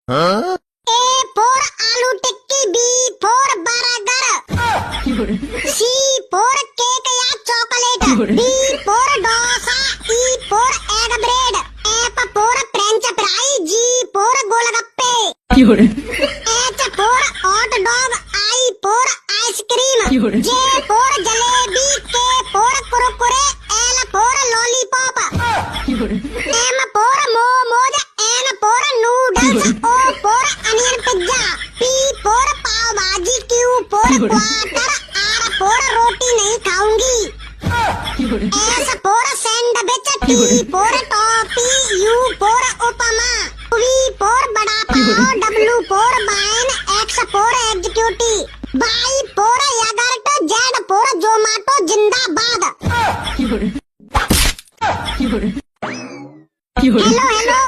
A for aloo tikki, B for burger, C for cake या chocolate, D for dosa, E for egg bread, F for French fry, G for golgappe, H for hot dog, I for ice cream, J for jalebi, K for Kurkure, L for lollipop, M for momos, N for noodles, O for onion pizza, P for pav bhaji, Q for quarter, R for रोटी नहीं खाऊंगी, S for sandwich, T for toffee, U for upma, V for bada pav, W for wine, X for executive, Y for yogurt, Z for Zomato जिंदाबाद। Hello hello